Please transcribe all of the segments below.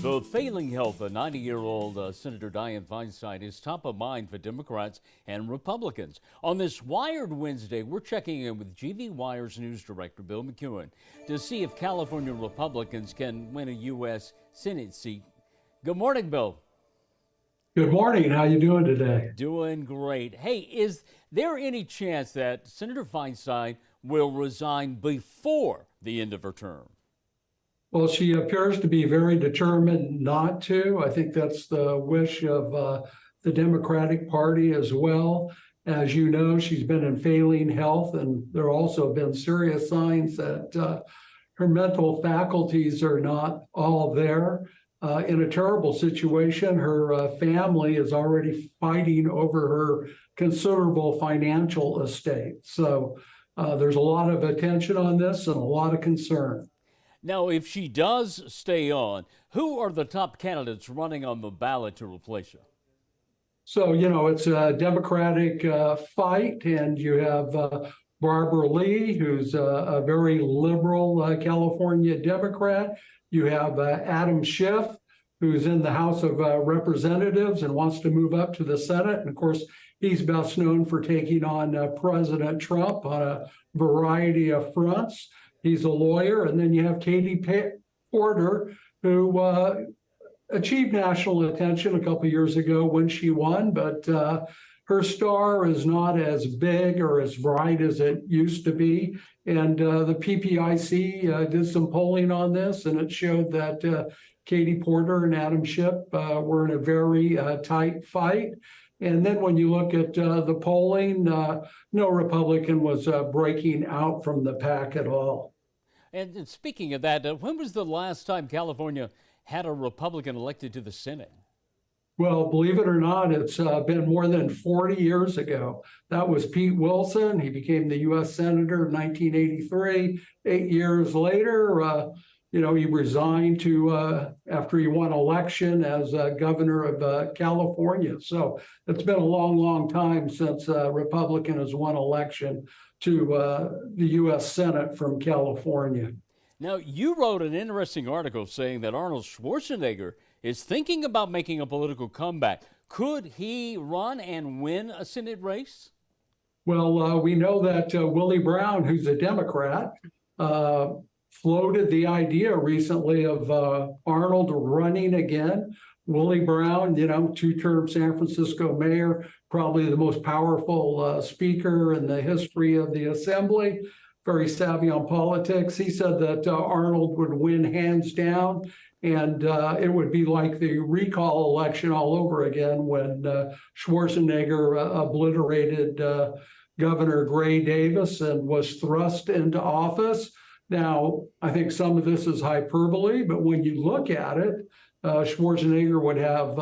So failing health, a 90-year-old Senator Diane Feinstein is top of mind for Democrats and Republicans. On this Wired Wednesday, we're checking in with GV Wire's news director, Bill McEwen, to see if California Republicans can win a U.S. Senate seat. Good morning, Bill. Good morning. How you doing today? Doing great. Hey, is there any chance that Senator Feinstein will resign before the end of her term? Well, she appears to be very determined not to. I think that's the wish of the Democratic Party as well. As you know, she's been in failing health, and there have also been serious signs that her mental faculties are not all there. In a terrible situation, her family is already fighting over her considerable financial estate. So there's a lot of attention on this and a lot of concern. Now, if she does stay on, who are the top candidates running on the ballot to replace her? So, it's a Democratic fight, and you have Barbara Lee, who's a very liberal California Democrat. You have Adam Schiff, who's in the House of Representatives and wants to move up to the Senate. And of course, he's best known for taking on President Trump on a variety of fronts. He's a lawyer. And then you have Katie Porter, who achieved national attention a couple years ago when she won, but her star is not as big or as bright as it used to be. And the PPIC did some polling on this, and it showed that Katie Porter and Adam Schiff were in a very tight fight. And then when you look at the polling, no Republican was breaking out from the pack at all. And speaking of that, when was the last time California had a Republican elected to the Senate? Well, believe it or not, it's been more than 40 years ago. That was Pete Wilson. He became the U.S. Senator in 1983. 8 years later, he resigned after he won election as governor of California. So it's been a long, long time since a Republican has won election to the U.S. Senate from California. Now, you wrote an interesting article saying that Arnold Schwarzenegger is thinking about making a political comeback. Could he run and win a Senate race? Well, we know that Willie Brown, who's a Democrat, floated the idea recently of Arnold running again. Willie Brown, two-term San Francisco mayor, probably the most powerful speaker in the history of the assembly, very savvy on politics. He said that Arnold would win hands down, and it would be like the recall election all over again when Schwarzenegger obliterated Governor Gray Davis and was thrust into office. Now, I think some of this is hyperbole, but when you look at it, Schwarzenegger would have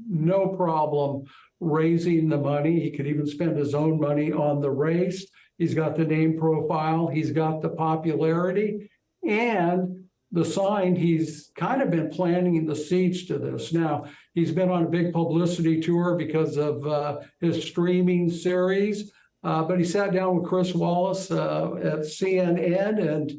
no problem raising the money. He could even spend his own money on the race. He's got the name profile. He's got the popularity and the sign. He's kind of been planting the seeds to this. Now, he's been on a big publicity tour because of his streaming series, but he sat down with Chris Wallace at CNN, and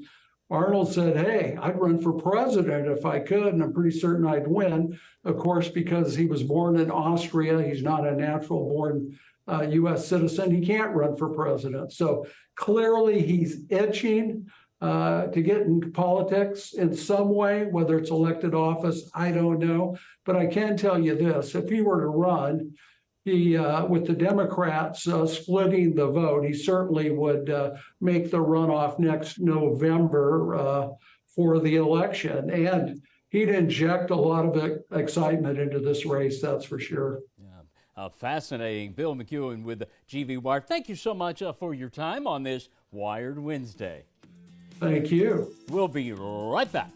Arnold said, hey, I'd run for president if I could, and I'm pretty certain I'd win. Of course, because he was born in Austria, he's not a natural-born U.S. citizen. He can't run for president. So clearly he's itching to get into politics in some way, whether it's elected office, I don't know. But I can tell you this, if he were to run, with the Democrats splitting the vote, he certainly would make the runoff next November for the election. And he'd inject a lot of excitement into this race, that's for sure. Yeah. Fascinating. Bill McEwen with GV Wire. Thank you so much for your time on this Wired Wednesday. Thank you. We'll be right back.